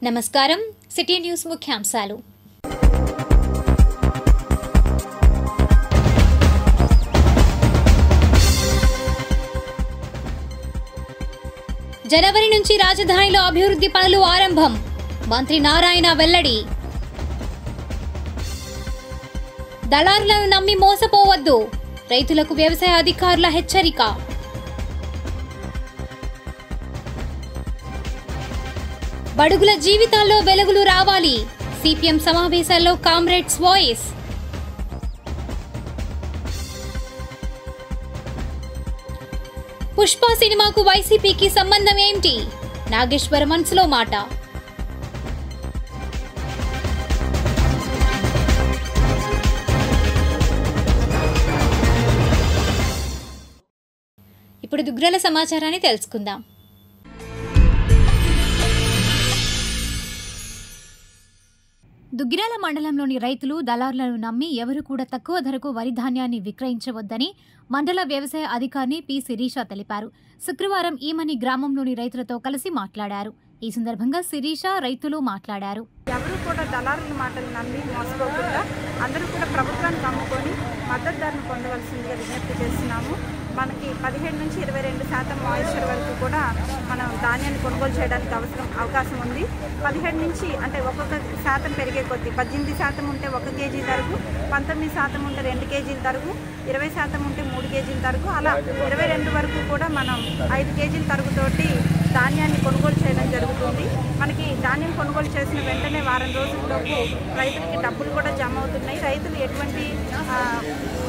నమస్కారం. City news ముఖ్యాంశాలు. జనవరి నుంచి రాజధానిలో అభివృద్ధి పనులు ఆరంభం. మంత్రి నారాయణ వెల్లడి. దళారులను నమ్మి మోసపోవద్దు. రైతులకు వ్యవసాయ అధికారుల హెచ్చరిక. బడుగుల జీవితాల్లో వెలుగులు రావాలి. సిపిఎం సమావేశాల్లో కామ్రేడ్స్ వాయిస్. పుష్ప సినిమాకు వైసీపీకి సంబంధం ఏమిటి? నాగేశ్వర మనసులో మాట. ఇప్పుడు దుగ్రాల సమాచారాన్ని తెలుసుకుందాం. దుగ్గిరాల మండలంలోని రైతులు దళారులను నమ్మి ఎవరు కూడా తక్కువ ధరకు వరి ధాన్యాన్ని విక్రయించవద్దని మండల వ్యవసాయ అధికారిని పి శిరీష తెలిపారు. శుక్రవారం ఈమని గ్రామంలోని రైతులతో కలిసి మాట్లాడారు. ఈ సందర్భంగా శిరీష రైతులు మాట్లాడారు. ఎవరు కూడా దళారుల మాటలు నమ్మి మోసపోకుండా అందరూ కూడా ప్రభుత్వాన్ని నమ్ముకొని మద్దతు ధరను పొందవలసిందిగా విజ్ఞప్తి చేస్తున్నాము. మనకి 17 నుంచి 22% మాయిశ్చర్ వరకు కూడా మనం ధాన్యాన్ని కొనుగోలు చేయడానికి అవకాశం ఉంది. 17 నుంచి అంటే ఒక్కొక్క శాతం పెరిగే కొద్దీ 18% ఉంటే 1 కేజీ తరుగు, 19% ఉంటే 2 కేజీల తరుగు, 20% ఉంటే 3 కేజీల తరుగు, అలా 22 వరకు కూడా మనం 5 కేజీల తరుగుతోటి ధాన్యాన్ని కొనుగోలు చేయడం జరుగుతుంది. మనకి ధాన్యం కొనుగోలు చేసిన వెంటనే వారం రోజుల్లోపు రైతులకి డబ్బులు కూడా జమ అవుతున్నాయి. రైతులు ఎటువంటి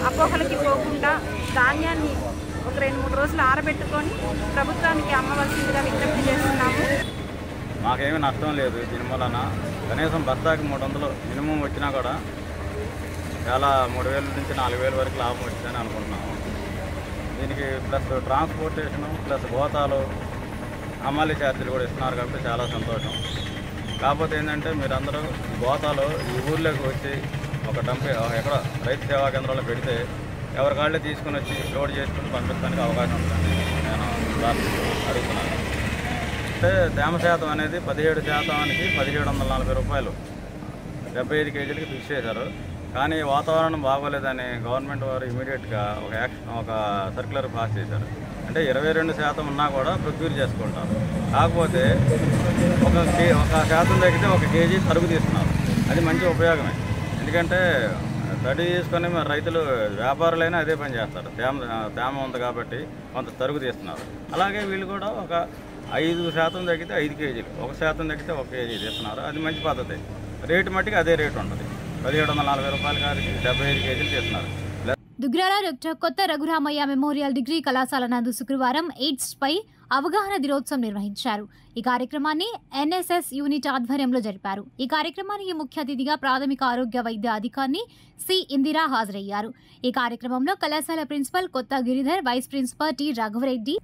అపోహలకి పోకుండా ధాన్యాన్ని ఒక 2-3 రోజులు ఆరబెట్టుకొని ప్రభుత్వానికి అమ్మవలసిందిగా విజ్ఞప్తి చేస్తున్నాము. మాకేమీ నష్టం లేదు. దీని వలన కనీసం బస్తాకి 300 మినిమం వచ్చినా కూడా చాలా 3000 నుంచి 4000 వరకు లాభం వచ్చిందని అనుకుంటున్నాము. దీనికి ప్లస్ ట్రాన్స్పోర్టేషను ప్లస్ గోతాలు హమాలీ ఛార్జీలు కూడా ఇస్తున్నారు కాబట్టి చాలా సంతోషం. కాకపోతే ఏంటంటే మీరందరూ గోతాలు ఈ ఊర్లోకి వచ్చి ఒక ఎక్కడ రైతు సేవా కేంద్రాల్లో పెడితే ఎవరికాళ్ళే తీసుకుని వచ్చి లోడ్ చేసుకుని పంపించడానికి అవకాశం ఉంటుంది. నేను అడుగుతున్నాను. అంటే తేమ శాతం అనేది 17%కి 1740 రూపాయలు 75 కేజీలకి ఫిక్స్ చేశారు. కానీ వాతావరణం బాగోలేదని గవర్నమెంట్ వారు ఇమీడియట్గా ఒక సర్క్యులర్ పాస్ చేశారు. అంటే 22% ఉన్నా కూడా ప్రొక్యూర్ చేసుకుంటారు. కాకపోతే ఒక శాతం తగ్గితే 1 కేజీ తరుగు తీస్తున్నారు. అది మంచి ఉపయోగమే. ఎందుకంటే తడి తీసుకొని మరి రైతులు వ్యాపారులైనా అదే పని చేస్తారు. తేమ ఉంది కాబట్టి కొంత తరుగు తీస్తున్నారు. అలాగే వీళ్ళు కూడా ఒక 5% తగ్గితే 5 కేజీలు, 1% తగ్గితే 1 కేజీ తీస్తున్నారు. అది మంచి పద్ధతి. రేటు మట్టికి అదే రేటు ఉంటుంది. 1740 రూపాయల కాడికి 75 కేజీలు తీస్తున్నారు. దుగ్గిరాల డాక్టర్ కొత్త రఘురామయ్య మెమోరియల్ డిగ్రీ కళాశాల నందు శుక్రవారం ఎయిడ్స్ పై అవగాహన దినోత్సవం నిర్వహించారు. ఈ కార్యక్రమాన్ని ఎన్ఎస్ఎస్ యూనిట్ ఆధ్వర్యంలో జరిపారు. ఈ కార్యక్రమానికి ముఖ్య అతిథిగా ప్రాథమిక ఆరోగ్య వైద్య అధికారిని సి ఇందిరా హాజరయ్యారు. ఈ కార్యక్రమంలో కళాశాల principal Kotha Giridhar, vice principal T Raghuvareddy,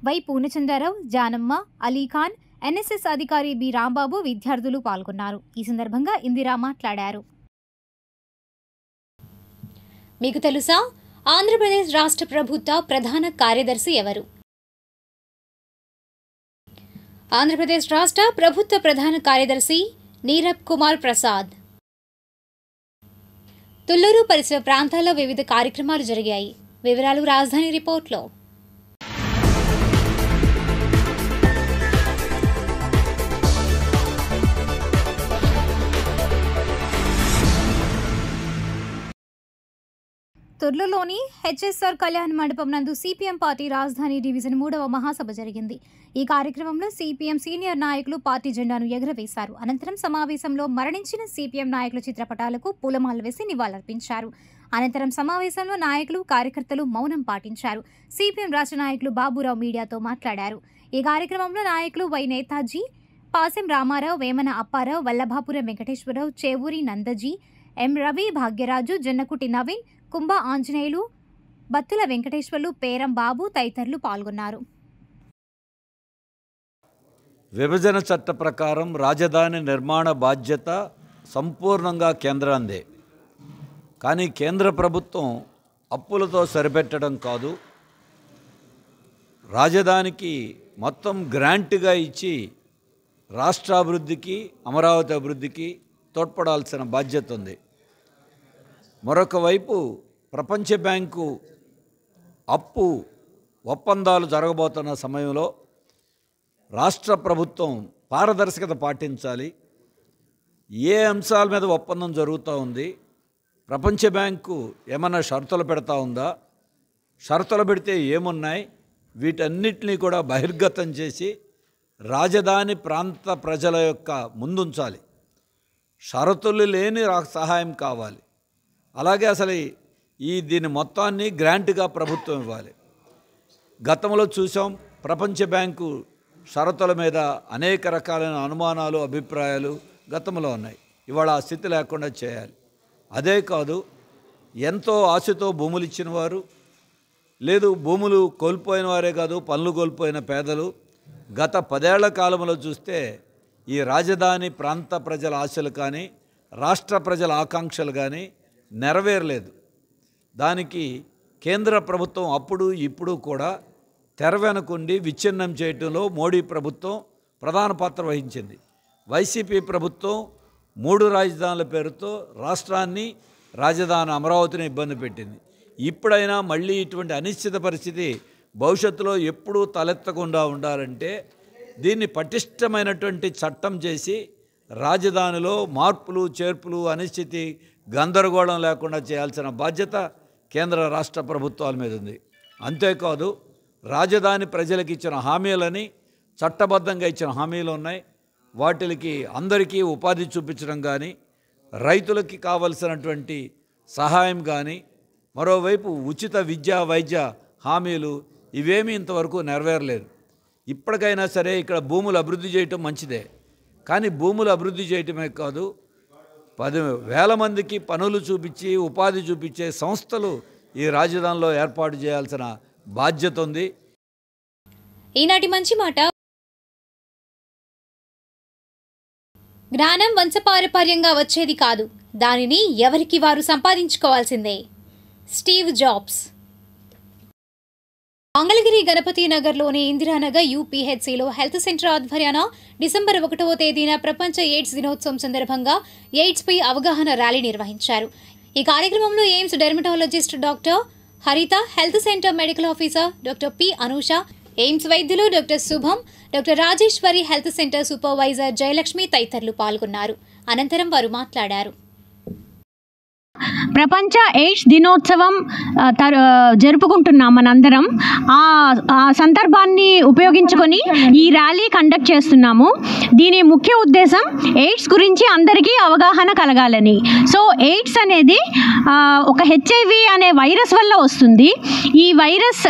Y Purnachandrarao, Janamma, Alikhan, NSS అధికారి బి రాంబాబు, విద్యార్థులు పాల్గొన్నారు. ఈ సందర్భంగా ఇందిరా మాట్లాడారు. మీకు తెలుసా, ఆంధ్రప్రదేశ్ రాష్ట్ర ప్రభుత్వ ప్రధాన కార్యదర్శి ఎవరు? ఆంధ్రప్రదేశ్ రాష్ట్ర ప్రభుత్వ ప్రధాన కార్యదర్శి నీరబ్ కుమార్ ప్రసాద్. తుళ్లూరు పరిసర ప్రాంతాల్లో వివిధ కార్యక్రమాలు జరిగాయి. వివరాలు రాజధాని రిపోర్ట్లో. తుర్లులోని హెచ్ఎస్ఆర్ కళ్యాణ్ మండపం నందు సిపిఎం పార్టీ రాజధాని డివిజన్ 3వ మహాసభ జరిగింది. ఈ కార్యక్రమంలో సిపిఎం సీనియర్ నాయకులు పార్టీ జెండాను ఎగురవేశారు. అనంతరం సమావేశంలో మరణించిన సిపిఎం నాయకుల చిత్రపటాలకు పూలమాలలు వేసి నివాళులర్పించారు. అనంతరం సమావేశంలో నాయకులు, కార్యకర్తలు మౌనం పాటించారు. సిపిఎం రాష్ట్ర నాయకులు బాబురావు మీడియాతో మాట్లాడారు. ఈ కార్యక్రమంలో నాయకులు వై నేతాజీ, పాసెం రామారావు, వేమన అప్పారావు, వల్లభాపురం వెంకటేశ్వరరావు, చేవూరి నందజీ, ఎం రవి, భాగ్యరాజు, జన్నకుటి నవీన్, కుంభ ఆంజనేయులు, బత్తుల వెంకటేశ్వర్లు, పేరం బాబు తదితరులు పాల్గొన్నారు. విభజన చట్ట ప్రకారం రాజధాని నిర్మాణ బాధ్యత సంపూర్ణంగా కేంద్రాందే. కానీ కేంద్ర ప్రభుత్వం అప్పులతో సరిపెట్టడం కాదు, రాజధానికి మొత్తం గ్రాంట్గా ఇచ్చి రాష్ట్రాభివృద్ధికి, అమరావతి అభివృద్ధికి తోడ్పడాల్సిన బాధ్యత ఉంది. మరొక వైపు ప్రపంచ బ్యాంకు అప్పు ఒప్పందాలు జరగబోతున్న సమయంలో రాష్ట్ర ప్రభుత్వం పారదర్శకత పాటించాలి. ఏ అంశాల మీద ఒప్పందం జరుగుతూ ఉంది, ప్రపంచ బ్యాంకు ఏమన్నా షరతులు పెడతా ఉందా, షరతులు పెడితే ఏమున్నాయి, వీటన్నిటినీ కూడా బహిర్గతం చేసి రాజధాని ప్రాంత ప్రజల యొక్క ముందుంచాలి. షరతులు లేని సహాయం కావాలి. అలాగే అసలు దీని మొత్తాన్ని గ్రాంట్గా ప్రభుత్వం ఇవ్వాలి. గతంలో చూసాం, ప్రపంచ బ్యాంకు షరతుల మీద అనేక రకాలైన అనుమానాలు, అభిప్రాయాలు గతంలో ఉన్నాయి. ఇవాళ ఆ స్థితి లేకుండా చేయాలి. అదే కాదు, ఎంతో ఆశతో భూములు ఇచ్చిన వారు, లేదు భూములు కోల్పోయిన వారే కాదు, పనులు కోల్పోయిన పేదలు గత 10 ఏళ్ల కాలంలో చూస్తే ఈ రాజధాని ప్రాంత ప్రజల ఆశలు కానీ, రాష్ట్ర ప్రజల ఆకాంక్షలు కానీ నెరవేరలేదు. దానికి కేంద్ర ప్రభుత్వం అప్పుడు ఇప్పుడు కూడా తెర వెనుకుండి విచ్ఛిన్నం చేయడంలో మోడీ ప్రభుత్వం ప్రధాన పాత్ర వహించింది. వైసీపీ ప్రభుత్వం 3 రాజధానుల పేరుతో రాష్ట్రాన్ని, రాజధాని అమరావతిని ఇబ్బంది పెట్టింది. ఇప్పుడైనా మళ్ళీ ఇటువంటి అనిశ్చిత పరిస్థితి భవిష్యత్తులో ఎప్పుడూ తలెత్తకుండా ఉండాలంటే దీన్ని పటిష్టమైనటువంటి చట్టం చేసి రాజధానిలో మార్పులు, చేర్పులు, అనిశ్చితి, గందరగోళం లేకుండా చేయాల్సిన బాధ్యత కేంద్ర రాష్ట్ర ప్రభుత్వాల మీద ఉంది. అంతేకాదు, రాజధాని ప్రజలకు ఇచ్చిన హామీలని, చట్టబద్ధంగా ఇచ్చిన హామీలు ఉన్నాయి, వాటికి అందరికీ ఉపాధి చూపించడం కానీ, రైతులకి కావలసినటువంటి సహాయం కానీ, మరోవైపు ఉచిత విద్యా వైద్య హామీలు ఇవేమీ ఇంతవరకు నెరవేరలేదు. ఇప్పటికైనా సరే ఇక్కడ భూములు అభివృద్ధి చేయటం మంచిదే, కానీ భూములు అభివృద్ధి చేయటమే కాదు, 10,000 మందికి పనులు చూపించి ఉపాధి చూపించే సంస్థలు ఈ రాజధానిలో ఏర్పాటు చేయాల్సిన బాధ్యత ఉంది. ఈనాటి మంచి మాట. జ్ఞానం వంశపారపర్యంగా వచ్చేది కాదు, దానిని ఎవరికి వారు సంపాదించుకోవాల్సిందే. Steve Jobs. మంగళగిరి గణపతి నగర్లోని ఇందిరానగర్ యూపీహెచ్సిలో హెల్త్ సెంటర్ ఆధ్వర్యాన డిసెంబర్ 1వ తేదీన ప్రపంచ ఎయిడ్స్ దినోత్సవం సందర్భంగా ఎయిడ్స్పై అవగాహన ర్యాలీ నిర్వహించారు. ఈ కార్యక్రమంలో ఎయిమ్స్ డెర్మటాలజిస్ట్ డాక్టర్ హరిత, health centre medical officer doctor P Anusha, AIIMS వైద్యులు డాక్టర్ శుభం, doctor Rajeshwari, health centre supervisor Jayalakshmi తదితరులు పాల్గొన్నారు. అనంతరం వారు మాట్లాడారు. ప్రపంచ ఎయిడ్స్ దినోత్సవం జరుపుకుంటున్నాం మనందరం. ఆ సందర్భాన్ని ఉపయోగించుకొని ఈ ర్యాలీ కండక్ట్ చేస్తున్నాము. దీని ముఖ్య ఉద్దేశం ఎయిడ్స్ గురించి అందరికీ అవగాహన కలగాలని. సో ఎయిడ్స్ అనేది ఒక హెచ్ఐవి అనే వైరస్ వల్ల వస్తుంది. ఈ వైరస్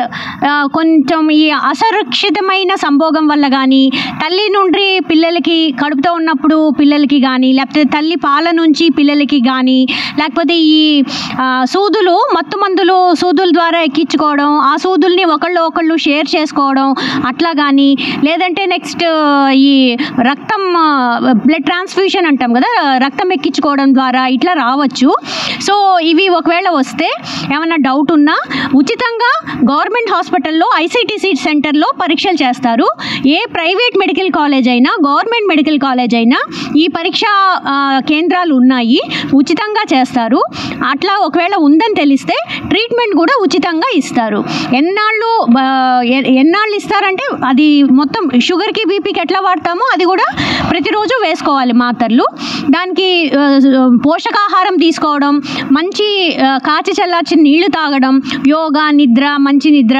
కొంచెం ఈ అసురక్షితమైన సంభోగం వల్ల కానీ, తల్లి నుండి పిల్లలకి కడుపుతో ఉన్నప్పుడు పిల్లలకి కానీ, లేకపోతే తల్లి పాల నుంచి పిల్లలకి కానీ, లేకపోతే ఈ సూదులు, మత్తు మందులు సూదుల ద్వారా ఎక్కించుకోవడం, ఆ సూదుల్ని ఒకళ్ళు షేర్ చేసుకోవడం అట్లా కానీ, లేదంటే నెక్స్ట్ ఈ రక్తం, బ్లడ్ ట్రాన్స్ఫ్యూషన్ అంటాం కదా, రక్తం ఎక్కించుకోవడం ద్వారా ఇట్లా రావచ్చు. సో ఇవి ఒకవేళ వస్తే ఏమన్నా డౌట్ ఉన్నా ఉచితంగా గవర్నమెంట్ హాస్పిటల్లో ఐసీటీసీ సెంటర్లో పరీక్షలు చేస్తారు. ఏ ప్రైవేట్ మెడికల్ కాలేజ్ అయినా, గవర్నమెంట్ మెడికల్ కాలేజ్ అయినా ఈ పరీక్షా కేంద్రాలు ఉన్నాయి, ఉచితంగా చేస్తారు. అట్లా ఒకవేళ ఉందని తెలిస్తే ట్రీట్మెంట్ కూడా ఉచితంగా ఇస్తారు. ఎన్నాళ్ళు ఇస్తారంటే అది మొత్తం షుగర్కి, బీపీకి ఎట్లా వాడతామో అది కూడా ప్రతిరోజు వేసుకోవాలి మాత్రలు. దానికి పోషకాహారం తీసుకోవడం, మంచి కాచి చల్లార్చిన నీళ్లు తాగడం, యోగా, నిద్ర, మంచి నిద్ర,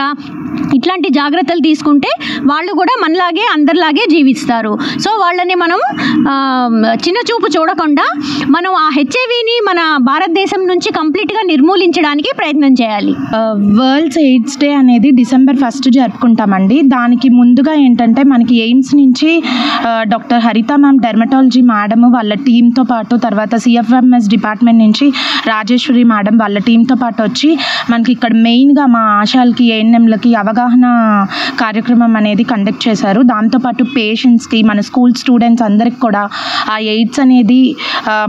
ఇట్లాంటి జాగ్రత్తలు తీసుకుంటే వాళ్ళు కూడా మనలాగే అందరిలాగే జీవిస్తారు. సో వాళ్ళని మనం చిన్న చూపు చూడకుండా మనం ఆ హెచ్ఐవిని మన భారతదేశం నుంచి కంప్లీట్గా నిర్మూలించడానికి ప్రయత్నం చేయాలి. వరల్డ్స్ ఎయిడ్స్ డే అనేది డిసెంబర్ 1 జరుపుకుంటామండి. దానికి ముందుగా ఏంటంటే మనకి ఎయిమ్స్ నుంచి డాక్టర్ హరిత మ్యామ్, డెర్మటాలజీ మేడం వాళ్ళ టీంతో పాటు, తర్వాత సిఎఫ్ఎంఎస్ డిపార్ట్మెంట్ నుంచి రాజేశ్వరి మేడం వాళ్ళ టీంతో పాటు వచ్చి మనకి ఇక్కడ మెయిన్గా మా ఆశాలకి, ఏఎన్ఎంలకి అవగాహన కార్యక్రమం అనేది కండక్ట్ చేశారు. దాంతోపాటు పేషెంట్స్కి, మన స్కూల్ స్టూడెంట్స్ అందరికి కూడా ఆ ఎయిడ్స్ అనేది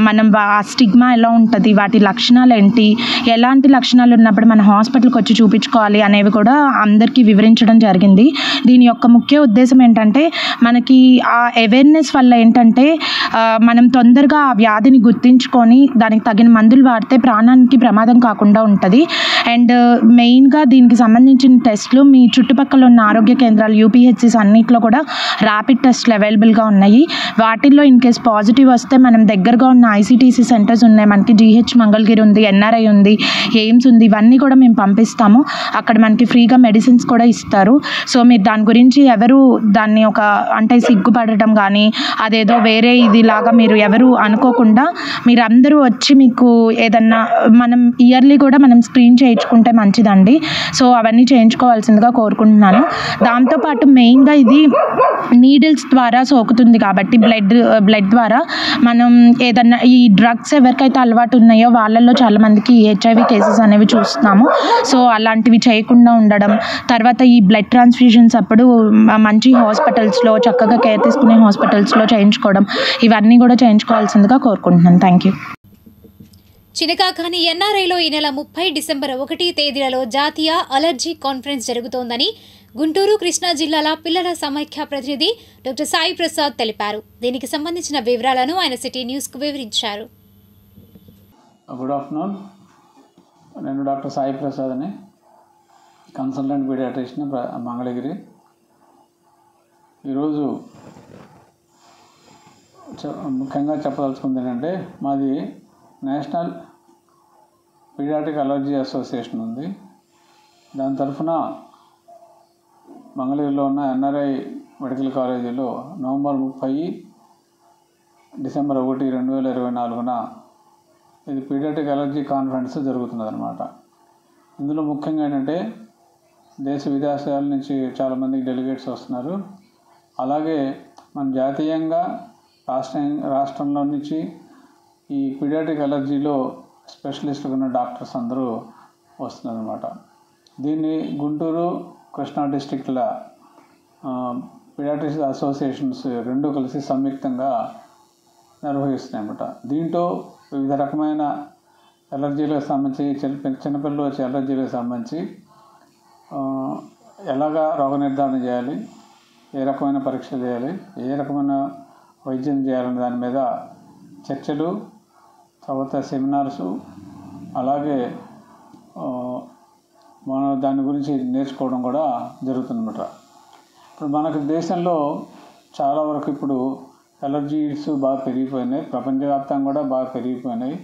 మనం ఆ స్టిగ్మా ఎలా ఉంటుంది, వాటి వాటి లక్షణాలు ఏంటి, ఎలాంటి లక్షణాలు ఉన్నప్పుడు మన హాస్పిటల్కి వచ్చి చూపించుకోవాలి అనేవి కూడా అందరికీ వివరించడం జరిగింది. దీని యొక్క ముఖ్య ఉద్దేశం ఏంటంటే మనకి ఆ అవేర్నెస్ వల్ల ఏంటంటే మనం తొందరగా ఆ వ్యాధిని గుర్తించుకొని దానికి తగిన మందులు వాడితే ప్రాణానికి ప్రమాదం కాకుండా ఉంటుంది. అండ్ మెయిన్గా దీనికి సంబంధించిన టెస్టులు మీ చుట్టుపక్కల ఉన్న ఆరోగ్య కేంద్రాలు యూపీహెచ్సిస్ అన్నింటిలో కూడా ర్యాపిడ్ టెస్ట్లు అవైలబుల్గా ఉన్నాయి. వాటిల్లో ఇన్ కేస్ పాజిటివ్ వస్తే మనం దగ్గరగా ఉన్న ఐసీటీసీ సెంటర్స్ ఉన్నాయి, మనకి జీహెచ్ మంగళగిరి ఉంది, ఎన్ఆర్ఐ ఉంది, ఎయిమ్స్ ఉంది, ఇవన్నీ కూడా మేము పంపిస్తాము. అక్కడ మనకి ఫ్రీగా మెడిసిన్స్ కూడా ఇస్తారు. సో మీరు దాని గురించి ఎవరు దాన్ని ఒక అంటే సిగ్గుపడటం కానీ అదేదో వేరే ఇదిలాగా మీరు ఎవరు అనుకోకుండా మీరందరూ వచ్చి మీకు ఏదన్నా మనం ఇయర్లీ కూడా మనం స్క్రీన్ చేయించుకుంటే మంచిదండి. సో అవన్నీ చేయించుకోవాల్సిందిగా కోరుకుంటున్నాను. దాంతోపాటు మెయిన్గా ఇది నీడిల్స్ ద్వారా సోకుతుంది కాబట్టి బ్లడ్ ద్వారా మనం ఏదన్నా ఈ డ్రగ్స్ ఎవరికైతే అలవాటు ఉన్నాయో వాళ్ళల్లో చాలామందికి హెచ్ఐవి కేసెస్ అనేవి చూస్తున్నాము. సో అలాంటివి చేయకుండా ఉండడం, తర్వాత ఈ బ్లడ్ ట్రాన్స్ఫ్యూజన్స్ అప్పుడు మంచి హాస్పిటల్స్లో చక్కగా కేర్ తీసుకునే హాస్పిటల్స్లో చేయించుకోవడం, ఇవన్నీ కూడా చేయించుకోవాల్సిందిగా కోరుకుంటున్నాను. Thank you. చినకాకాని ఎన్ఆర్ఐలో ఈ నెల 30 డిసెంబర్ 1 తేదీలలో జాతీయ అలర్జీ కాన్ఫరెన్స్ జరుగుతోందని గుంటూరు, కృష్ణా జిల్లాల పిల్లల సమైక్య ప్రతినిధి డాక్టర్ సాయి ప్రసాద్ తెలిపారు. దీనికి సంబంధించిన వివరాలను ఆయన సిటీ న్యూస్కు వివరించారు. Good afternoon. నేను డాక్టర్ సాయి ప్రసాద్ని, కన్సల్టెంట్ పీడియాట్రిషియన్ మంగళగిరి. ఈరోజు ముఖ్యంగా చెప్పదలుచుకుంది ఏంటంటే మాది నేషనల్ పీడియాట్రిక్ అలర్జీ అసోసియేషన్ ఉంది. దాని తరఫున మంగళగిరిలో ఉన్న ఎన్ఆర్ఐ మెడికల్ కాలేజీలో నవంబర్ 30 డిసెంబర్ 1, 2024 ఇది పీడియాట్రిక్ అలర్జీ కాన్ఫరెన్స్ జరుగుతున్నదన్నమాట. ఇందులో ముఖ్యంగా ఏంటంటే దేశ విదేశాల నుంచి చాలామంది డెలిగేట్స్ వస్తున్నారు. అలాగే మన జాతీయంగా రాష్ట్రంలో నుంచి ఈ పీడియాట్రిక్ అలర్జీలో స్పెషలిస్టులు ఉన్న డాక్టర్స్ అందరూ వస్తున్నారన్నమాట. దీన్ని గుంటూరు, కృష్ణా డిస్ట్రిక్ట్ల పీడియాట్రిక్స్ అసోసియేషన్స్ రెండు కలిసి సంయుక్తంగా నిర్వహిస్తున్నాయన్నమాట. దీంట్లో వివిధ రకమైన ఎలర్జీలకు సంబంధించి చిన్నపిల్లలు వచ్చే ఎలర్జీలకు సంబంధించి ఎలాగా రోగ నిర్ధారణ చేయాలి, ఏ రకమైన పరీక్షలు చేయాలి, ఏ రకమైన వైద్యం చేయాలనే దాని మీద చర్చలు, తర్వాత సెమినార్సు, అలాగే మనం దాని గురించి నేర్చుకోవడం కూడా జరుగుతుందన్నమాట. ఇప్పుడు మనకు దేశంలో చాలా వరకు ఇప్పుడు ఎలర్జీస్ బాగా పెరిగిపోయినాయి, ప్రపంచవ్యాప్తంగా కూడా బాగా పెరిగిపోయినాయి.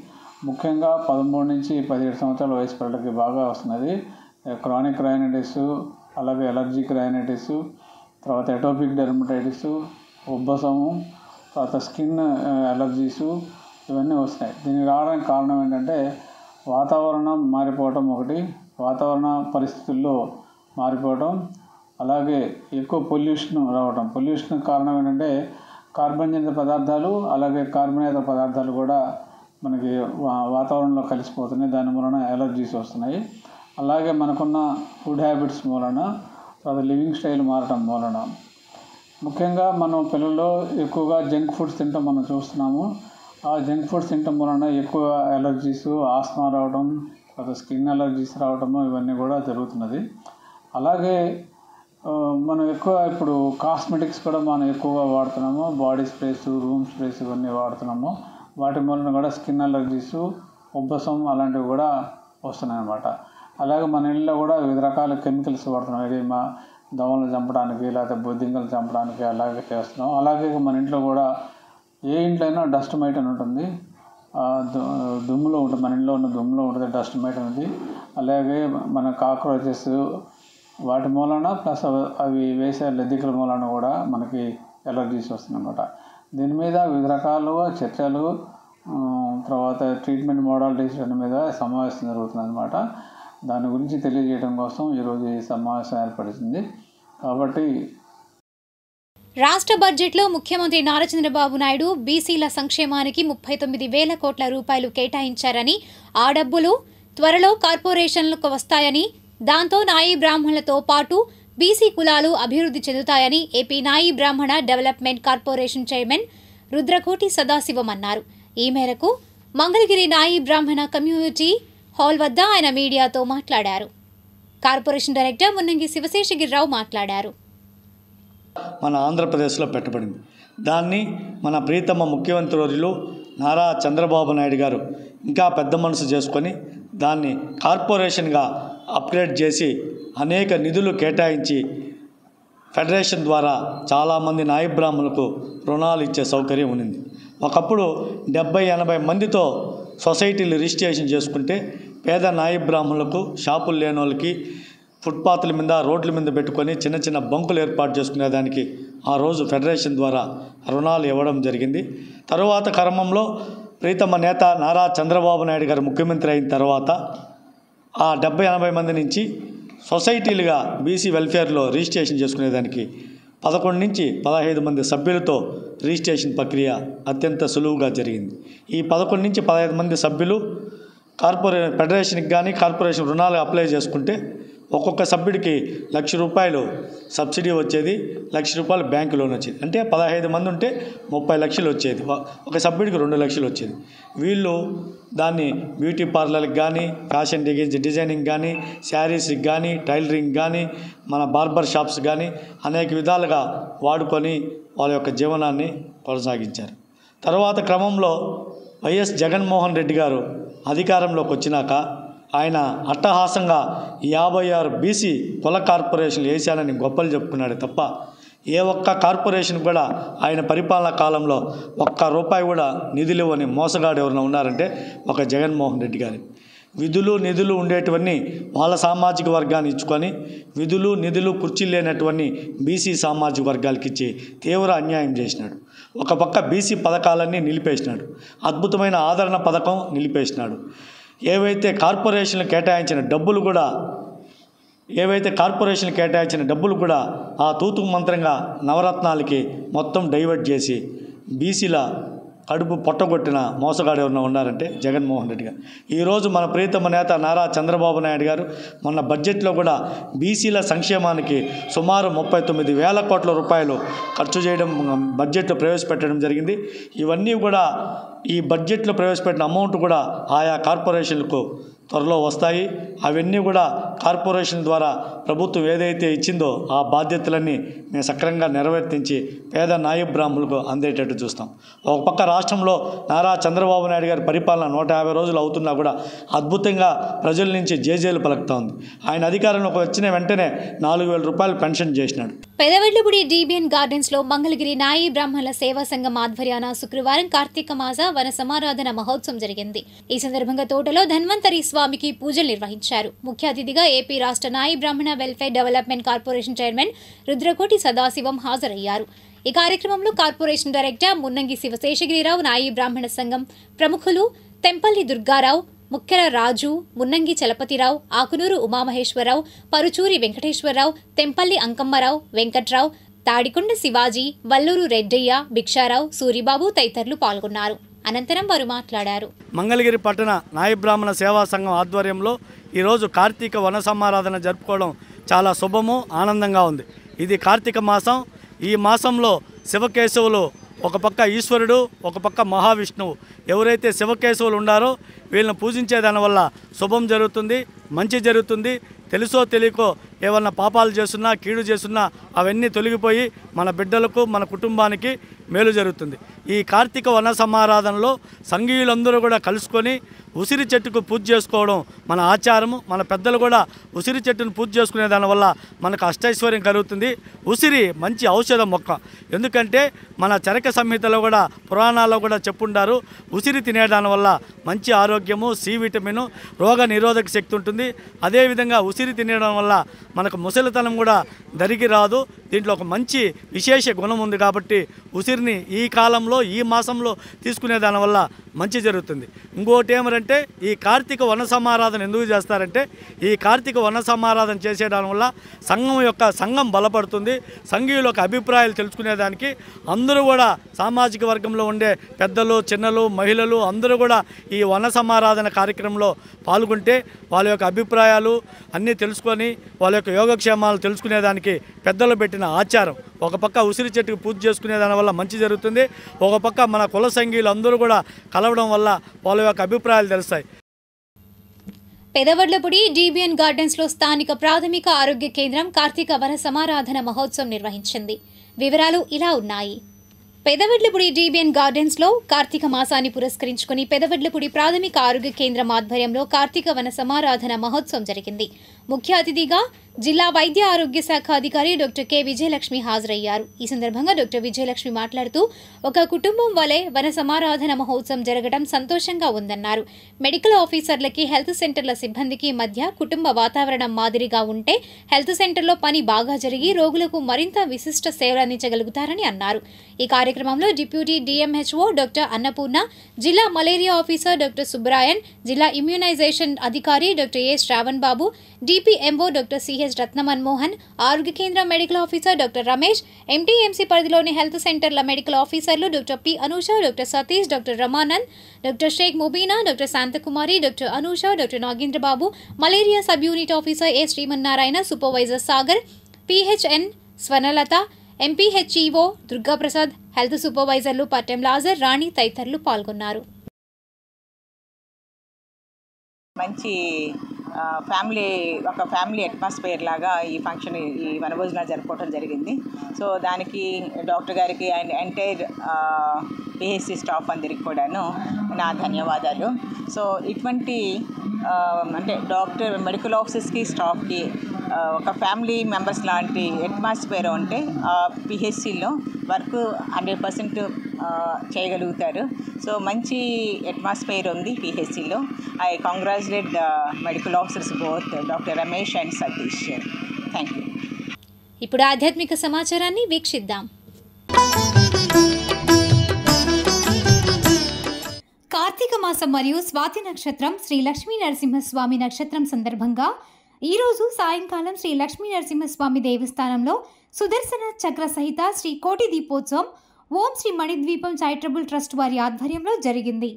ముఖ్యంగా 13 నుంచి 17 సంవత్సరాల వయసు పిల్లలకి బాగా వస్తున్నది క్రానిక్ రైనైటిస్, అలాగే ఎలర్జిక్ రైనైటిస్, తర్వాత ఎటోపిక్ డెర్మటైటిస్, ఉబ్బసము, తర్వాత స్కిన్ ఎలర్జీసు, ఇవన్నీ వస్తున్నాయి. దీనికి రావడానికి కారణం ఏంటంటే వాతావరణం మారిపోవటం ఒకటి, వాతావరణ పరిస్థితుల్లో మారిపోవటం, అలాగే ఎక్కువ పొల్యూషన్ రావటం. పొల్యూషన్ కారణం ఏంటంటే కార్బన్ జనిత పదార్థాలు, అలాగే కార్బనేతర పదార్థాలు కూడా మనకి వాతావరణంలో కలిసిపోతున్నాయి. దాని మూలన ఎలర్జీస్ వస్తున్నాయి. అలాగే మనకున్న ఫుడ్ హ్యాబిట్స్ మూలన, తర్వాత లివింగ్ స్టైల్ మారటం మూలన, ముఖ్యంగా మనం పిల్లల్లో ఎక్కువగా జంక్ ఫుడ్స్ తింటాం మనం చూస్తున్నాము. ఆ జంక్ ఫుడ్స్ తినటం వలన ఎక్కువ ఎలర్జీస్, ఆస్మా రావడం, తర్వాత స్కిన్ ఎలర్జీస్ రావడము, ఇవన్నీ కూడా జరుగుతున్నది. అలాగే మనం ఎక్కువ ఇప్పుడు కాస్మెటిక్స్ కూడా మనం ఎక్కువగా వాడుతున్నాము. బాడీ స్ప్రేస్, రూమ్ స్ప్రేస్ ఇవన్నీ వాడుతున్నాము. వాటి మూలన కూడా స్కిన్ ఎలర్జీస్, ఉబ్బసం అలాంటివి కూడా వస్తున్నాయి అన్నమాట. అలాగే మన ఇళ్ళలో కూడా వివిధ రకాల కెమికల్స్ వాడుతున్నాం. ఇది మా దోమలు చంపడానికి, లేకపోతే బొద్దింకలు చంపడానికి అలాగే చేస్తున్నాం. అలాగే మన ఇంట్లో కూడా ఏ ఇంట్లో అయినా డస్ట్ మైట్ అని ఉంటుంది, దుమ్ములో ఉంటుంది, మన ఇంట్లో ఉన్న దుమ్ములో ఉంటుంది డస్ట్ మైట్ అనేది. అలాగే మన కాక్రోచెస్ వాటి మూలన ప్లస్ అవి వేసే లెద్దికల మూలన కూడా మనకి ఎలర్జీస్ వస్తున్నాయన్నమాట. దీని మీద వివిధ రకాలుగా చర్చలు, తర్వాత ట్రీట్మెంట్ మోడాలిటీస్ మీద సమావేశం జరుగుతుంది అన్నమాట. దాని గురించి తెలియజేయడం కోసం ఈరోజు ఈ సమావేశం ఏర్పడింది. కాబట్టి రాష్ట్ర బడ్జెట్లో ముఖ్యమంత్రి నారా చంద్రబాబు నాయుడు బీసీల సంక్షేమానికి 39,000 కోట్ల రూపాయలు కేటాయించారని, ఆ డబ్బులు త్వరలో కార్పొరేషన్లకు వస్తాయని, దాంతో నాయి బ్రాహ్మణులతో పాటు బీసీ కులాలు అభివృద్ధి చెందుతాయని ఏపీ నాయి బ్రాహ్మణ development corporation chairman Rudrakoti Sadasivam అన్నారు. ఈ మేరకు మంగళగిరి నాయి బ్రాహ్మణ కమ్యూనిటీ హాల్ వద్ద ఆయన మీడియాతో మాట్లాడారు. కార్పొరేషన్ డైరెక్టర్ మున్నంగి శివశేషగిరిరావు మాట్లాడారు. మన ఆంధ్రప్రదేశ్లో పెట్టబడింది. దాన్ని మన ప్రీతమ ముఖ్యమంత్రి నారా చంద్రబాబు నాయుడు గారు ఇంకా పెద్ద మనసు చేసుకొని దాన్ని కార్పొరేషన్గా అప్గ్రేడ్ చేసి అనేక నిధులు కేటాయించి ఫెడరేషన్ ద్వారా చాలామంది నాయి బ్రాహ్మణులకు రుణాలు ఇచ్చే సౌకర్యం ఉంది. ఒకప్పుడు 70-80 మందితో సొసైటీలు రిజిస్ట్రేషన్ చేసుకుంటే పేద నాయి బ్రాహ్మణులకు షాపులు లేని వాళ్ళకి ఫుట్పాత్ల మీద రోడ్ల మీద పెట్టుకొని చిన్న చిన్న బంకులు ఏర్పాటు చేసుకునేదానికి ఆ రోజు ఫెడరేషన్ ద్వారా రుణాలు ఇవ్వడం జరిగింది. తరువాత క్రమంలో ప్రీతమ నేత నారా చంద్రబాబు నాయుడు గారు ముఖ్యమంత్రి అయిన తర్వాత ఆ 70-80 మంది నుంచి సొసైటీలుగా బీసీ వెల్ఫేర్లో రిజిస్ట్రేషన్ చేసుకునేదానికి 11 నుంచి 15 మంది సభ్యులతో రిజిస్ట్రేషన్ ప్రక్రియ అత్యంత సులువుగా జరిగింది. ఈ 11 నుంచి 15 మంది సభ్యులు ఫెడరేషన్కి కానీ కార్పొరేషన్ రుణాలు అప్లై చేసుకుంటే ఒక్కొక్క సభ్యుడికి ₹1,00,000 సబ్సిడీ వచ్చేది, ₹1,00,000 బ్యాంకు లోన్ వచ్చేది. అంటే 15 మంది ఉంటే 30 లక్షలు వచ్చేది, ఒక సభ్యుడికి 2 లక్షలు వచ్చేది. వీళ్ళు దాన్ని బ్యూటీ పార్లర్కి కానీ, ఫ్యాషన్ డిజైనింగ్ కానీ, శారీస్కి కానీ, టైలరింగ్ కానీ, మన బార్బర్ షాప్స్ కానీ అనేక విధాలుగా వాడుకొని వాళ్ళ యొక్క జీవనాన్ని కొనసాగించారు. తర్వాత క్రమంలో వైఎస్ జగన్మోహన్ రెడ్డి గారు అధికారంలోకి వచ్చినాక ఆయన అట్టహాసంగా 56 బీసీ కుల కార్పొరేషన్లు వేశానని గొప్పలు చెప్పుకున్నాడు తప్ప ఏ ఒక్క కార్పొరేషన్ కూడా ఆయన పరిపాలనా కాలంలో ₹1 కూడా నిధులు ఇవ్వని మోసగాడు ఎవరైనా ఉన్నారంటే ఒక జగన్మోహన్ రెడ్డి గారి. విధులు నిధులు ఉండేటివన్నీ వాళ్ళ సామాజిక వర్గాన్ని ఇచ్చుకొని విధులు నిధులు కుర్చీలు లేనటువంటి బీసీ సామాజిక వర్గాలకి ఇచ్చి తీవ్ర అన్యాయం చేసినాడు. ఒక పక్క బీసీ పథకాలన్నీ నిలిపేసినాడు. అద్భుతమైన ఆదరణ పథకం నిలిపేసినాడు. ఏవైతే కార్పొరేషన్లు కేటాయించిన డబ్బులు కూడా ఆ తూతు మంత్రంగా నవరత్నాలకి మొత్తం డైవర్ట్ చేసి బీసీల కడుపు పొట్టగొట్టిన మోసగాడు ఎవరైనా ఉన్నారంటే జగన్మోహన్ రెడ్డి గారు. ఈరోజు మన ప్రీతమ నేత నారా చంద్రబాబు నాయుడు గారు మొన్న బడ్జెట్లో కూడా బీసీల సంక్షేమానికి సుమారు 39,000 కోట్ల రూపాయలు ఖర్చు చేయడం బడ్జెట్లో ప్రవేశపెట్టడం జరిగింది. ఇవన్నీ కూడా ఈ బడ్జెట్లో ప్రవేశపెట్టిన అమౌంట్ కూడా ఆయా కార్పొరేషన్లకు త్వరలో వస్తాయి. అవన్నీ కూడా కార్పొరేషన్ ద్వారా ప్రభుత్వం ఏదైతే ఇచ్చిందో ఆ బాధ్యతలన్నీ మేము సక్రమంగా నెరవేర్తించి పేద నాయి బ్రాహ్మణులకు అందేటట్టు చూస్తాం. ఒక పక్క రాష్ట్రంలో నారా చంద్రబాబు నాయుడు గారి పరిపాలన 150 రోజులు అవుతున్నా కూడా అద్భుతంగా ప్రజల నుంచి జేజేలు పలుకుతూ ఉంది. ఆయన అధికారంలోకి వచ్చిన వెంటనే ₹4,000 పెన్షన్ చేసినాడు. పెదవెళ్లపూడి డిబిఎన్ గార్డెన్స్ లో మంగళగిరి నాయి బ్రాహ్మణుల సేవా సంఘం ఆధ్వర్యాన శుక్రవారం కార్తీక మాస వన సమారాధన మహోత్సవం జరిగింది. ఈ సందర్భంగా తోటలో ధన్వంతరి స్వామికి పూజలు నిర్వహించారు. ముఖ్య అతిథిగా ఏపీ రాష్ట్ర నాయి బ్రాహ్మణ welfare development corporation chairman Rudrakoti Sadasivam హాజరయ్యారు. ఈ కార్యక్రమంలో కార్పొరేషన్ డైరెక్టర్ మున్నంగి శివశేషగిరిరావు, నాయి బ్రాహ్మణ సంఘం ప్రముఖులు తెంపల్లి దుర్గారావు, ముక్కెర రాజు, మున్నంగి చలపతిరావు, ఆకునూరు ఉమామహేశ్వరరావు, పరుచూరి వెంకటేశ్వరరావు, తెంపల్లి అంకమ్మరావు, వెంకట్రావు, తాడికొండ శివాజీ, వల్లూరు రెడ్డయ్య, భిక్షారావు, సూరిబాబు తదితరులు పాల్గొన్నారు. అనంతరం వారు మాట్లాడారు. మంగళగిరి పట్టణ నాయి బ్రాహ్మణ సేవా సంఘం ఆధ్వర్యంలో ఈరోజు కార్తీక వన సమారాధన జరుపుకోవడం చాలా శుభము, ఆనందంగా ఉంది. ఇది కార్తీక మాసం. ఈ మాసంలో శివకేశవులు ఒక పక్క ఈశ్వరుడు, ఒక పక్క మహావిష్ణువు. ఎవరైతే శివకేశవులు ఉన్నారో వీళ్ళని పూజించే దానివల్ల శుభం జరుగుతుంది, మంచి జరుగుతుంది. తెలుసో తెలియకో ఏమన్నా పాపాలు చేస్తున్నా, కీడు చేస్తున్నా అవన్నీ తొలగిపోయి మన బిడ్డలకు, మన కుటుంబానికి మేలు జరుగుతుంది. ఈ కార్తీక వన సమారాధనలో సంఘీయులందరూ కూడా కలుసుకొని ఉసిరి చెట్టుకు పూజ చేసుకోవడం మన ఆచారము. మన పెద్దలు కూడా ఉసిరి చెట్టును పూజ చేసుకునే దానివల్ల మనకు అష్టైశ్వర్యం కలుగుతుంది. ఉసిరి మంచి ఔషధ మొక్క. ఎందుకంటే మన చరక సంహితలో కూడా, పురాణాల్లో కూడా చెప్పుండారు, ఉసిరి తినేదాని వల్ల మంచి ఆరోగ్యము, సి విటమిన్, రోగ నిరోధక శక్తి ఉంటుంది. అదేవిధంగా ఉసిరి తినడం వల్ల మనకు ముసలితనం కూడా దరికి రాదు. దీంట్లో ఒక మంచి విశేష గుణం ఉంది కాబట్టి ఉసిరిని ఈ కాలంలో, ఈ మాసంలో తీసుకునే దానివల్ల మంచి జరుగుతుంది. ఇంకోటి ఏమంటే ఈ కార్తీక వన సమారాధన ఎందుకు చేస్తారంటే ఈ కార్తీక వన సమారాధన చేసేయడం వల్ల సంఘం బలపడుతుంది. సంఘీయుల యొక్క అభిప్రాయాలు తెలుసుకునేదానికి అందరూ కూడా సామాజిక వర్గంలో ఉండే పెద్దలు, చిన్నలు, మహిళలు అందరూ కూడా ఈ వన సమారాధన కార్యక్రమంలో పాల్గొంటే వాళ్ళ యొక్క అభిప్రాయాలు అన్నీ తెలుసుకొని వాళ్ళ యొక్క యోగక్షేమాలు తెలుసుకునేదానికి పెద్దలు పెట్టిన పెట్టిన ఆచారం. ఒక పక్క ఉసిరి చెట్టుకు పూజ చేసుకునే దానివల్ల మంచి జరుగుతుంది, ఒక పక్క మన కుల సంఘీయులు అందరూ కూడా కలవడం వల్ల వాళ్ళ యొక్క అభిప్రాయాలు తెలుస్తాయి. పెదవడ్లపూడి DBN గార్డెన్స్లో స్థానిక ప్రాథమిక ఆరోగ్య కేంద్రం కార్తీక వన సమారాధన మహోత్సవం నిర్వహించింది. వివరాలు ఇలా ఉన్నాయి. పెదవడ్లపూడి DBN గార్డెన్స్లో కార్తీక మాసాన్ని పురస్కరించుకుని పెదవడ్లపూడి ప్రాథమిక ఆరోగ్య కేంద్రం ఆధ్వర్యంలో కార్తీక వన సమారాధన మహోత్సవం జరిగింది. ముఖ్య అతిథిగా జిల్లా వైద్య ఆరోగ్య శాఖ అధికారి డాక్టర్ కె విజయలక్ష్మి హాజరయ్యారు. ఈ సందర్భంగా డాక్టర్ విజయలక్ష్మి మాట్లాడుతూ ఒక కుటుంబం వలె వన సమారాధన మహోత్సవం జరగడం సంతోషంగా ఉందన్నారు. మెడికల్ ఆఫీసర్లకి హెల్త్ సెంటర్ల సిబ్బందికి మధ్య కుటుంబ వాతావరణం మాదిరిగా ఉంటే హెల్త్ సెంటర్లో పని బాగా జరిగి రోగులకు మరింత విశిష్ట సేవలు అందించగలుగుతారని అన్నారు. ఈ కార్యక్రమంలో డిప్యూటీ DMHO డాక్టర్ అన్నపూర్ణ, జిల్లా మలేరియా ఆఫీసర్ డాక్టర్ సుబ్రాయన్, జిల్లా ఇమ్యూనైజేషన్ అధికారి doctor A Shravan Babu, DPMO doctor CH Ratnamanmohan, ఆరోగ్య కేంద్ర medical officer doctor Ramesh, MTMC పరిధిలోని హెల్త్ సెంటర్ల మెడికల్ ఆఫీసర్లు doctor P Anusha, doctor Satish, doctor Ramanand, doctor Sheikh Mubina, doctor Shanthakumari, doctor Anusha, doctor Nagendrababu, malaria sub unit officer A Srimannarayana, supervisor Sagar, PHN Swarnalatha, MPHEO Durgaprasad, health సూపర్వైజర్లు పట్టెం లాజర్, రాణి తదితరులు పాల్గొన్నారు. మంచి ఫ్యామిలీ అట్మాస్ఫియర్ లాగా ఈ ఫంక్షన్, ఈ వనభోజనాలు జరుపుకోవడం జరిగింది. సో దానికి డాక్టర్ గారికి అండ్ ఎంటైర్ PHC స్టాఫ్ అందరికి కూడాను నా ధన్యవాదాలు. సో ఇటువంటి అంటే డాక్టర్ మెడికల్ ఆఫీసర్స్కి స్టాఫ్కి ఒక ఫ్యామిలీ మెంబర్స్ లాంటి అట్మాస్ఫియర్ ఉంటే PHCలో వర్క్ 100% చేయగలుగుతారు. సో మంచి అట్మాస్ఫియర్ ఉంది PHCలో. I congratulate the medical officers both doctor Ramesh and Satish. Thank you. ఇప్పుడు ఆధ్యాత్మిక సమాచారాన్ని వీక్షిద్దాం. కార్తీక మాసం మరియు స్వాతి నక్షత్రం శ్రీ లక్ష్మీ నరసింహస్వామి నక్షత్రం సందర్భంగా ఈరోజు సాయంకాలం శ్రీ లక్ష్మీ నరసింహస్వామి దేవస్థానంలో సుదర్శన చక్ర సహిత శ్రీ కోటి దీపోత్సవం ఓం శ్రీ మణిద్వీపం చారిటబుల్ ట్రస్ట్ వారి ఆధ్వర్యంలో జరిగింది.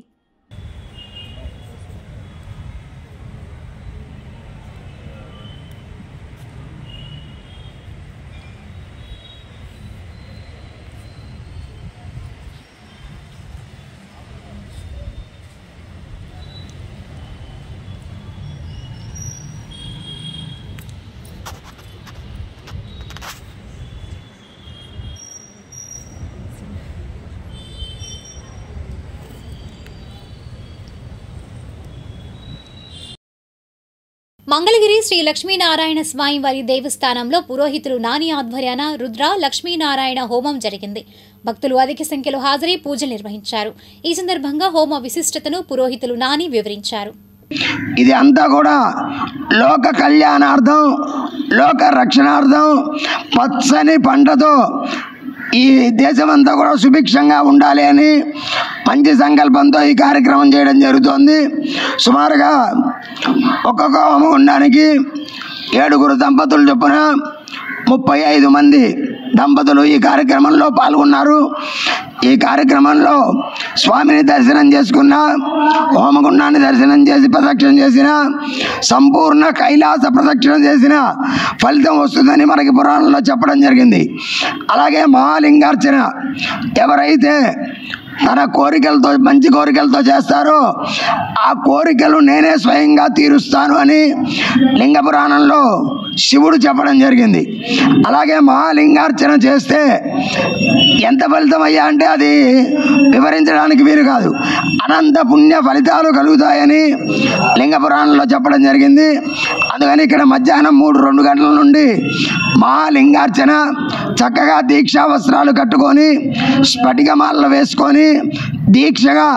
మంగళగిరి శ్రీ లక్ష్మీనారాయణ స్వామి వారి దేవస్థానంలో పురోహితులు నాని ఆధ్వర్యాన రుద్ర లక్ష్మీనారాయణ హోమం జరిగింది. భక్తులు అధిక సంఖ్యలో హాజరై పూజలు నిర్వహించారు. ఈ సందర్భంగా హోమ విశిష్టతను పురోహితులు నాని వివరించారు. ఇది అంతా కూడా లోక కళ్యాణార్థం, లోక రక్షణార్థం పచ్చని పంటతో ఈ దేశమంతా కూడా సుభిక్షంగా ఉండాలి అని మంచి సంకల్పంతో ఈ కార్యక్రమం చేయడం జరుగుతోంది. సుమారుగా ఒక్కొక్క హోమగుండానికి 7 దంపతులు చొప్పున 35 మంది దంపతులు ఈ కార్యక్రమంలో పాల్గొన్నారు. ఈ కార్యక్రమంలో స్వామిని దర్శనం చేసుకున్న, హోమగుండాన్ని దర్శనం చేసి ప్రదక్షిణ చేసిన, సంపూర్ణ కైలాస ప్రదక్షిణ చేసిన ఫలితం వస్తుందని మనకి పురాణంలో చెప్పడం జరిగింది. అలాగే మహాలింగార్చన ఎవరైతే తన కోరికలతో, మంచి కోరికలతో చేస్తారో ఆ కోరికలు నేనే స్వయంగా తీరుస్తాను అని లింగ పురాణంలో శివుడు చెప్పడం జరిగింది. అలాగే మహాలింగార్చన చేస్తే ఎంత ఫలితం అయ్యా అంటే అది వివరించడానికి వీలు కాదు. అనంత పుణ్య ఫలితాలు కలుగుతాయని లింగ పురాణంలో చెప్పడం జరిగింది. అందుకని ఇక్కడ మధ్యాహ్నం 3-2 గంటల నుండి మహాలింగార్చన చక్కగా దీక్షా వస్త్రాలు కట్టుకొని స్ఫటికమాలలో వేసుకొని దీక్షగా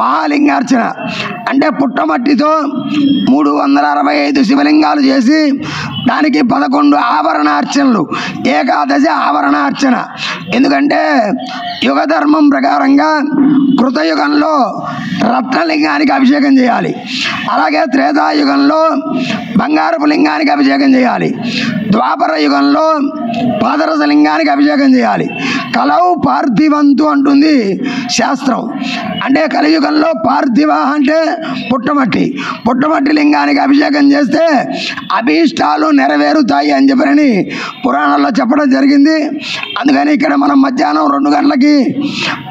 మహాలింగార్చన అంటే పుట్టమట్టితో 365 శివలింగాలు చేసి దానికి 11 ఆవరణార్చనలు, ఏకాదశి ఆవరణార్చన. ఎందుకంటే యుగ ధర్మం ప్రకారంగా కృతయుగంలో రత్నలింగానికి అభిషేకం చేయాలి. అలాగే త్రేతాయుగంలో బంగారపు లింగానికి అభిషేకం చేయాలి. ద్వాపర యుగంలో పాదరస లింగానికి అభిషేకం చేయాలి. కలవు పార్థివంతు అంటుంది శాస్త్రం. అంటే కలియుగంలో పార్థివ అంటే పుట్టమట్టి లింగానికి అభిషేకం చేస్తే అభీష్టాలు నెరవేరుతాయి అని చెప్పని పురాణాల్లో చెప్పడం జరిగింది. అందుకని ఇక్కడ మనం మధ్యాహ్నం 2 గంటలకి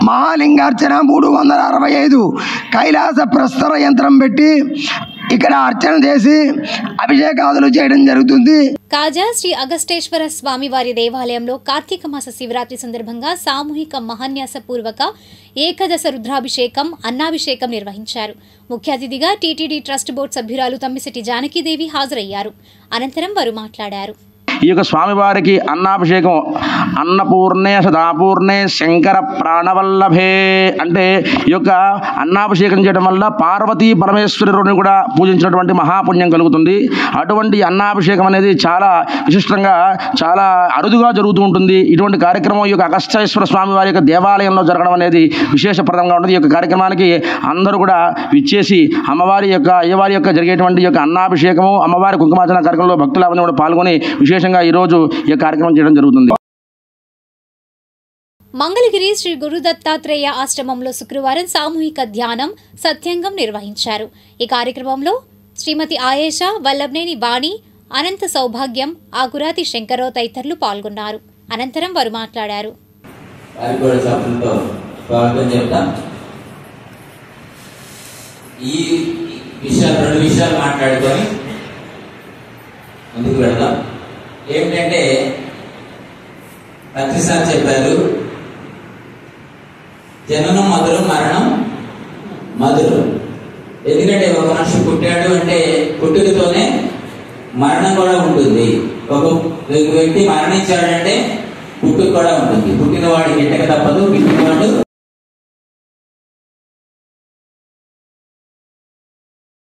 మహాలింగార్చన 365 కైలాస ప్రస్తర యంత్రం పెట్టి ఇక్కడ అర్చన చేసి అభిషేకాదులు చేయడం జరుగుతుంది. కాజా శ్రీ అగస్టేశ్వర స్వామి వారి దేవాలయంలో కార్తీక మాస శివరాత్రి సందర్భంగా సామూహిక మహాన్యాస పూర్వక ఏకాదశ రుద్రాభిషేకం అన్నాభిషేకం నిర్వహించారు. ముఖ్య అతిథిగా టీటీడీ ట్రస్ట్ బోర్డు సభ్యురాలు తమ్మిశెట్టి జానకీదేవి హాజరయ్యారు. అనంతరం వారు మాట్లాడారు. ఈ యొక్క స్వామివారికి అన్నాభిషేకం అన్నపూర్ణే సదాపూర్ణే శంకర ప్రాణవల్లభే అంటే ఈ యొక్క అన్నాభిషేకం చేయడం వల్ల పార్వతీ పరమేశ్వరుని కూడా పూజించినటువంటి మహాపుణ్యం కలుగుతుంది. అటువంటి అన్నాభిషేకం అనేది చాలా విశిష్టంగా చాలా అరుదుగా జరుగుతూ ఉంటుంది. ఇటువంటి కార్యక్రమం ఈ యొక్క అగస్త్యేశ్వర స్వామి వారి యొక్క దేవాలయంలో జరగడం అనేది విశేషప్రదంగా ఉంటుంది. ఈ యొక్క కార్యక్రమానికి అందరూ కూడా విచ్చేసి అమ్మవారి యొక్క అయ్యవారి యొక్క జరిగేటువంటి ఈ యొక్క అన్నాభిషేకము అమ్మవారి కుంకుమార్చన కార్యక్రమంలో భక్తులు కూడా పాల్గొని విశేషంగా ఈరోజు ఈ కార్యక్రమం చేయడం జరుగుతుంది. మంగళగిరి శ్రీ గురు దత్తాత్రేయ ఆశ్రమంలో శుక్రవారం సామూహిక ధ్యానం సత్యంగం నిర్వహించారు. ఈ కార్యక్రమంలో శ్రీమతి ఆయేషా, వల్లభనేని వాణి, అనంత సౌభాగ్యం, ఆకురాతి శంకరరావు తదితరులు పాల్గొన్నారు. అనంతరం వారు మాట్లాడారు. రెండు విషయాలు మాట్లాడుకొని ముందుకు వెళదాం. ఏమిటంటే ప్రతిసారి చెప్పారు, జననం మధురం, మరణం మధురం. ఎందుకంటే ఒక మనిషి పుట్టాడు అంటే పుట్టుకతోనే మరణం కూడా ఉంటుంది. ఒక వ్యక్తి మరణించాడంటే పుట్టుక కూడా ఉంటుంది. పుట్టినవాడికి గిట్టక తప్పదు, గిట్టినవాడు